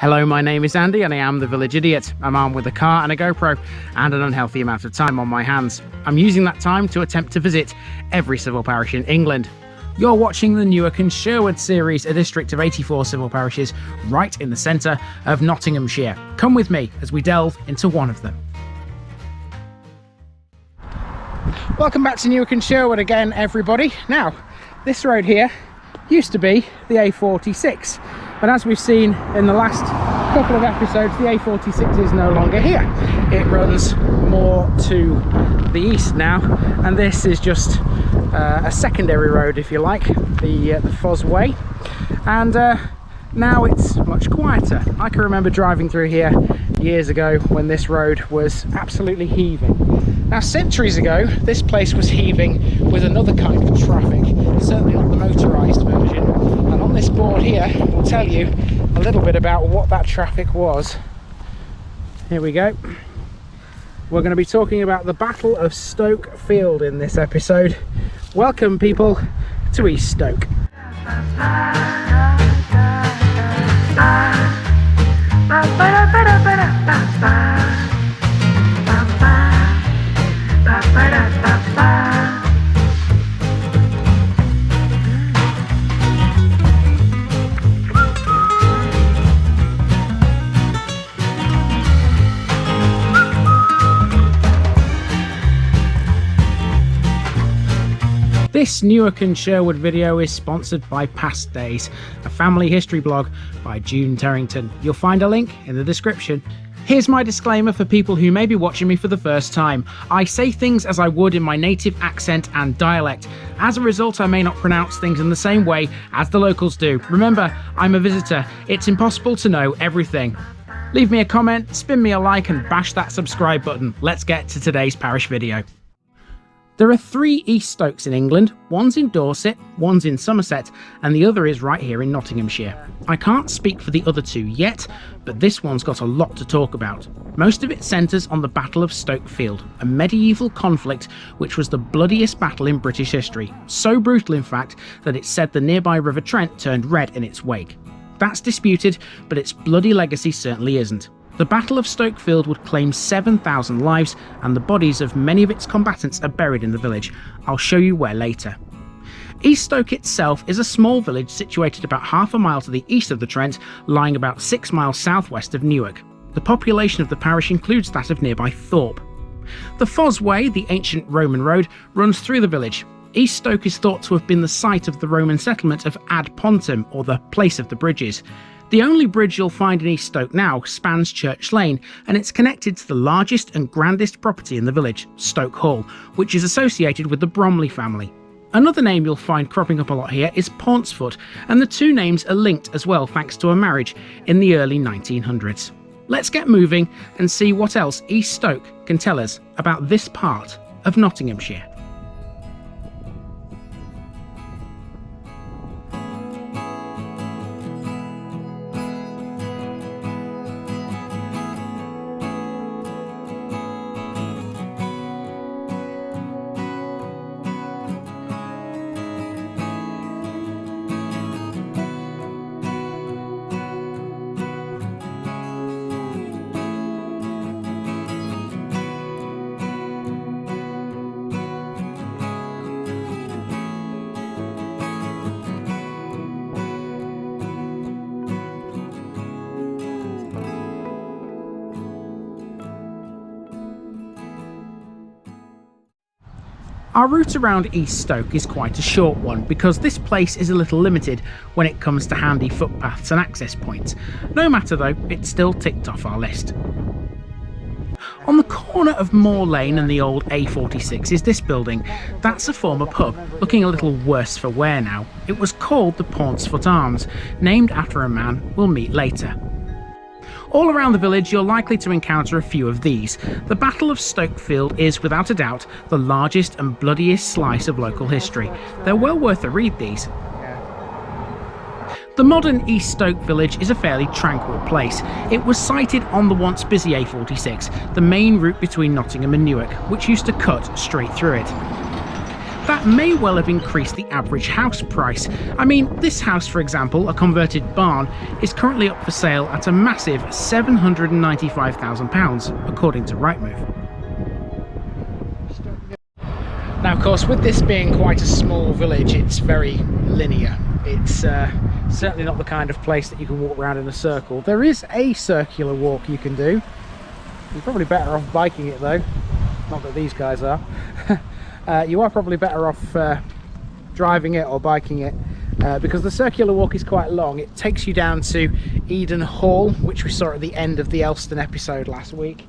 Hello, my name is Andy and I am the Village Idiot. I'm armed with a car and a GoPro and an unhealthy amount of time on my hands. I'm using that time to attempt to visit every civil parish in England. You're watching the Newark and Sherwood series, a district of 84 civil parishes right in the centre of Nottinghamshire. Come with me as we delve into one of them. Welcome back to Newark and Sherwood again, everybody. Now, this road here used to be the A46, but as we've seen in the last couple of episodes, the A46 is no longer here. It runs more to the east now, and this is just a secondary road, if you like, the Foz Way, and now it's much quieter. I can remember driving through here years ago when this road was absolutely heaving. Now, centuries ago, this place was heaving with another kind of traffic, certainly not the motorised version. And on this board here, we'll tell you a little bit about what that traffic was. Here we go. We're going to be talking about the Battle of Stoke Field in this episode. Welcome, people, to East Stoke. This Newark and Sherwood video is sponsored by Past Days, a family history blog by June Terrington. You'll find a link in the description. Here's my disclaimer for people who may be watching me for the first time. I say things as I would in my native accent and dialect. As a result, I may not pronounce things in the same way as the locals do. Remember, I'm a visitor. It's impossible to know everything. Leave me a comment, spin me a like, and bash that subscribe button. Let's get to today's parish video. There are 3 East Stokes in England. One's in Dorset, one's in Somerset, and the other is right here in Nottinghamshire. I can't speak for the other 2 yet, but this one's got a lot to talk about. Most of it centres on the Battle of Stoke Field, a medieval conflict which was the bloodiest battle in British history. So brutal, in fact, that it's said the nearby River Trent turned red in its wake. That's disputed, but its bloody legacy certainly isn't. The Battle of Stoke Field would claim 7,000 lives, and the bodies of many of its combatants are buried in the village. I'll show you where later. East Stoke itself is a small village situated about half a mile to the east of the Trent, lying about 6 miles southwest of Newark. The population of the parish includes that of nearby Thorpe. The Foz Way, the ancient Roman road, runs through the village. East Stoke is thought to have been the site of the Roman settlement of Ad Pontem, or the Place of the Bridges. The only bridge you'll find in East Stoke now spans Church Lane, and it's connected to the largest and grandest property in the village, Stoke Hall, which is associated with the Bromley family. Another name you'll find cropping up a lot here is Paunceford, and the 2 names are linked as well thanks to a marriage in the early 1900s. Let's get moving and see what else East Stoke can tell us about this part of Nottinghamshire. Our route around East Stoke is quite a short one because this place is a little limited when it comes to handy footpaths and access points. No matter though, it's still ticked off our list. On the corner of Moor Lane and the old A46 is this building. That's a former pub, looking a little worse for wear now. It was called the Paunceford Arms, named after a man we'll meet later. All around the village you're likely to encounter a few of these. The Battle of Stoke Field is, without a doubt, the largest and bloodiest slice of local history. They're well worth a read, these. The modern East Stoke village is a fairly tranquil place. It was sited on the once busy A46, the main route between Nottingham and Newark, which used to cut straight through it. That may well have increased the average house price. I mean, this house, for example, a converted barn, is currently up for sale at a massive £795,000, according to Rightmove. Now, of course, with this being quite a small village, it's very linear. It's certainly not the kind of place that you can walk around in a circle. There is a circular walk you can do. You're probably better off biking it though. Not that these guys are. You are probably better off driving it or biking it because the circular walk is quite long. It takes you down to Eden Hall, which we saw at the end of the Elston episode last week.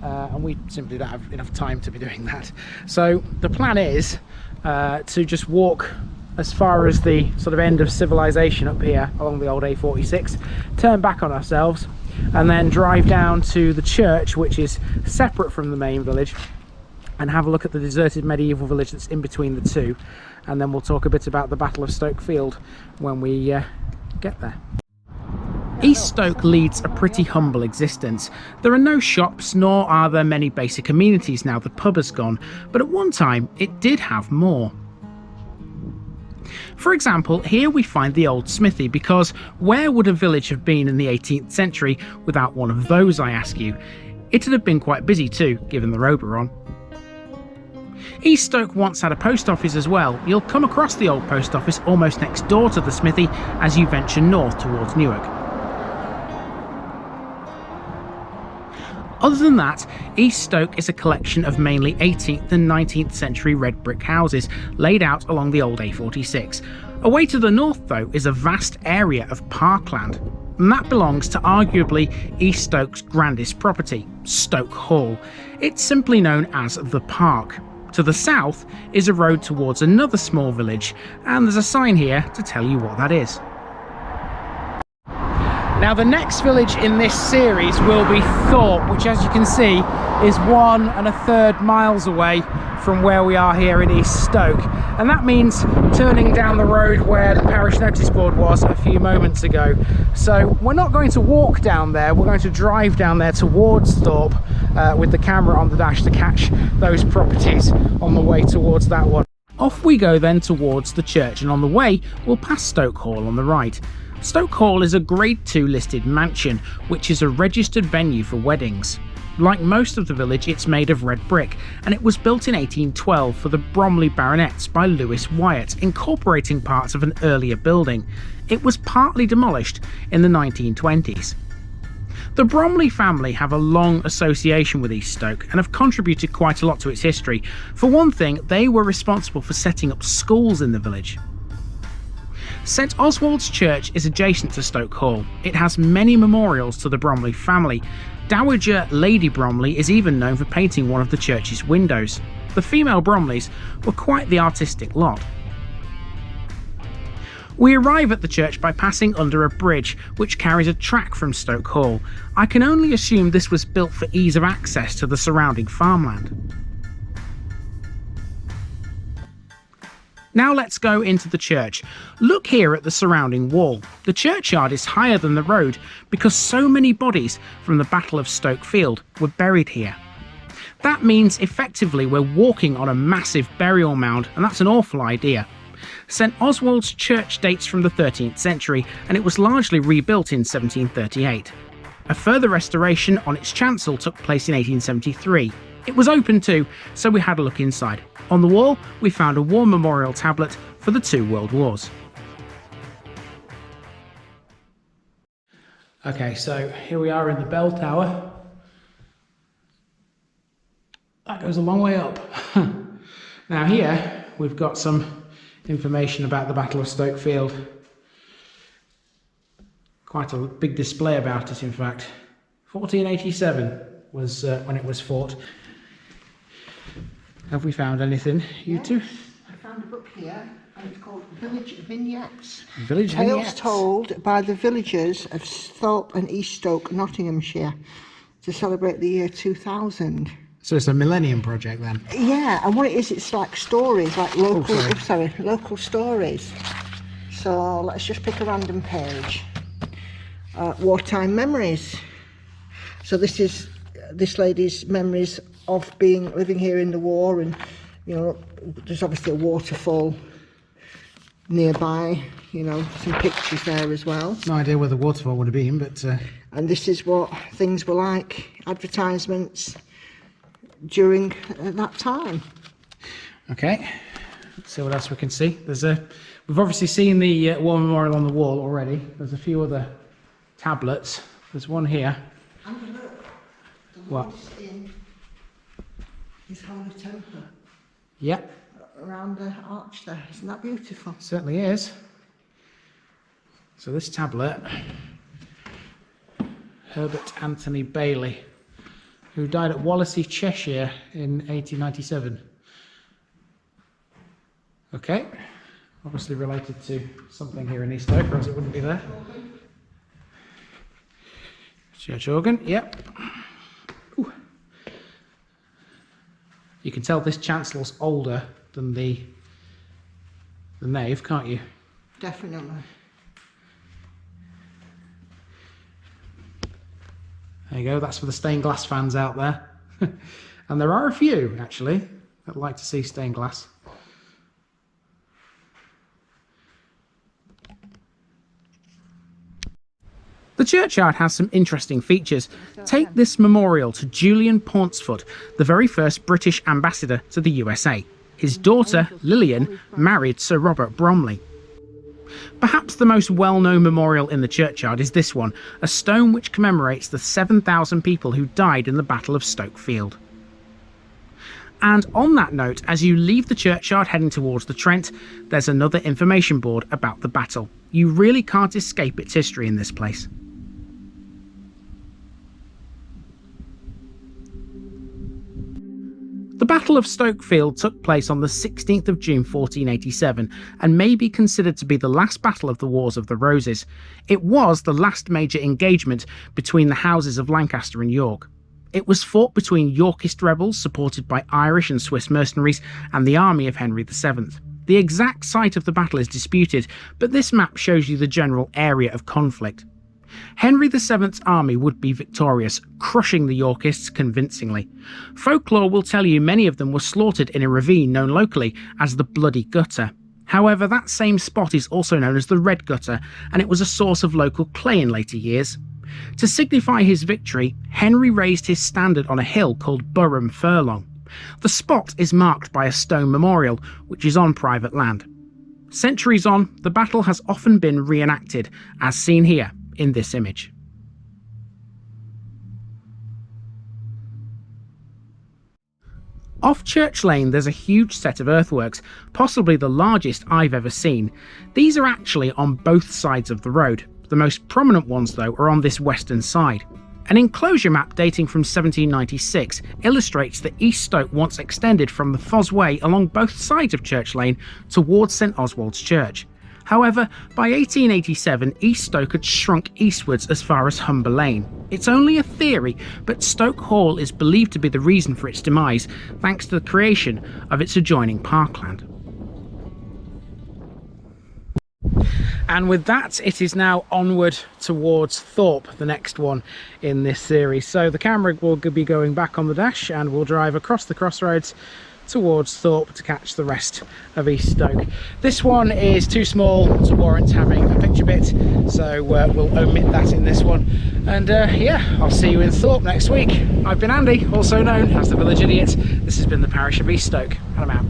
And we simply don't have enough time to be doing that. So the plan is to just walk as far as the sort of end of civilization up here along the old A46, turn back on ourselves, and then drive down to the church, which is separate from the main village, and have a look at the deserted medieval village that's in between the two. And then we'll talk a bit about the Battle of Stoke Field when we get there. East Stoke leads a pretty humble existence. There are no shops, nor are there many basic amenities now the pub has gone, but at one time it did have more. For example, here we find the old smithy, because where would a village have been in the 18th century without one of those, I ask you? It'd have been quite busy too, given the road we're on. East Stoke once had a post office as well. You'll come across the old post office almost next door to the smithy as you venture north towards Newark. Other than that, East Stoke is a collection of mainly 18th and 19th century red brick houses laid out along the old A46. Away to the north though is a vast area of parkland, and that belongs to arguably East Stoke's grandest property, Stoke Hall. It's simply known as the Park. To the south is a road towards another small village, and there's a sign here to tell you what that is. Now, the next village in this series will be Thorpe, which, as you can see, is 1 1/3 miles away from where we are here in East Stoke. And that means turning down the road where the parish notice board was a few moments ago. So we're not going to walk down there, we're going to drive down there towards Thorpe with the camera on the dash to catch those properties on the way towards that one. Off we go then towards the church, and on the way we'll pass Stoke Hall on the right. Stoke Hall is a Grade 2 listed mansion, which is a registered venue for weddings. Like most of the village, it's made of red brick, and it was built in 1812 for the Bromley Baronets by Lewis Wyatt, incorporating parts of an earlier building. It was partly demolished in the 1920s. The Bromley family have a long association with East Stoke and have contributed quite a lot to its history. For one thing, they were responsible for setting up schools in the village. St Oswald's Church is adjacent to Stoke Hall. It has many memorials to the Bromley family. Dowager Lady Bromley is even known for painting one of the church's windows. The female Bromleys were quite the artistic lot. We arrive at the church by passing under a bridge, which carries a track from Stoke Hall. I can only assume this was built for ease of access to the surrounding farmland. Now let's go into the church. Look here at the surrounding wall. The churchyard is higher than the road because so many bodies from the Battle of Stoke Field were buried here. That means effectively we're walking on a massive burial mound, and that's an awful idea. St Oswald's Church dates from the 13th century, and it was largely rebuilt in 1738. A further restoration on its chancel took place in 1873. It was open too, so we had a look inside. On the wall, we found a war memorial tablet for the 2 World Wars. Okay, so here we are in the bell tower. That goes a long way up. Now here, we've got some information about the Battle of Stoke Field. Quite a big display about it, in fact. 1487 was when it was fought. Have we found anything, you two? I found a book here, and it's called Village Vignettes. Village Vignettes? Tales told by the villagers of Thorpe and East Stoke, Nottinghamshire, to celebrate the year 2000. So it's a Millennium Project then? Yeah, and what it is, it's like stories, like local stories. So let's just pick a random page. Wartime memories. So this is this lady's memories of living here in the war and You know, there's obviously a waterfall nearby, you know, some pictures there as well. No idea where the waterfall would have been, but... And this is what things were like, advertisements during that time. Okay, let's see what else we can see. We've obviously seen the war memorial on the wall already. There's a few other tablets. There's one here. And look, the what? In his holy temple. Yep. Around the arch there. Isn't that beautiful? Certainly is. So this tablet, Herbert Anthony Bailey, who died at Wallasey, Cheshire in 1897. Okay, obviously related to something here in East Stokes, or else it wouldn't be there. Church organ, yep. Ooh. You can tell this chancellor's older than the nave, can't you? Definitely. There you go, that's for the stained glass fans out there. And there are a few, actually, that like to see stained glass. The churchyard has some interesting features. Take this memorial to Julian Pauncefort, the very first British ambassador to the USA. His daughter, Lillian, married Sir Robert Bromley. Perhaps the most well-known memorial in the churchyard is this one, a stone which commemorates the 7,000 people who died in the Battle of Stoke Field. And on that note, as you leave the churchyard heading towards the Trent, there's another information board about the battle. You really can't escape its history in this place. The Battle of Stoke Field took place on the 16th of June 1487 and may be considered to be the last battle of the Wars of the Roses. It was the last major engagement between the houses of Lancaster and York. It was fought between Yorkist rebels supported by Irish and Swiss mercenaries and the army of Henry VII. The exact site of the battle is disputed, but this map shows you the general area of conflict. Henry VII's army would be victorious, crushing the Yorkists convincingly. Folklore will tell you many of them were slaughtered in a ravine known locally as the Bloody Gutter. However, that same spot is also known as the Red Gutter, and it was a source of local clay in later years. To signify his victory, Henry raised his standard on a hill called Burham Furlong. The spot is marked by a stone memorial, which is on private land. Centuries on, the battle has often been reenacted, as seen here in this image. Off Church Lane there's a huge set of earthworks, possibly the largest I've ever seen. These are actually on both sides of the road. The most prominent ones though are on this western side. An enclosure map dating from 1796 illustrates that East Stoke once extended from the Fosse Way along both sides of Church Lane towards St Oswald's Church. However, by 1887, East Stoke had shrunk eastwards as far as Humber Lane. It's only a theory, but Stoke Hall is believed to be the reason for its demise, thanks to the creation of its adjoining parkland. And with that, it is now onward towards Thorpe, the next one in this series. So the camera will be going back on the dash and we'll drive across the crossroads towards Thorpe to catch the rest of East Stoke. This one is too small to warrant having a picture bit, so we'll omit that in this one. And yeah, I'll see you in Thorpe next week. I've been Andy, also known as the Village Idiot. This has been the parish of East Stoke, and I'm out.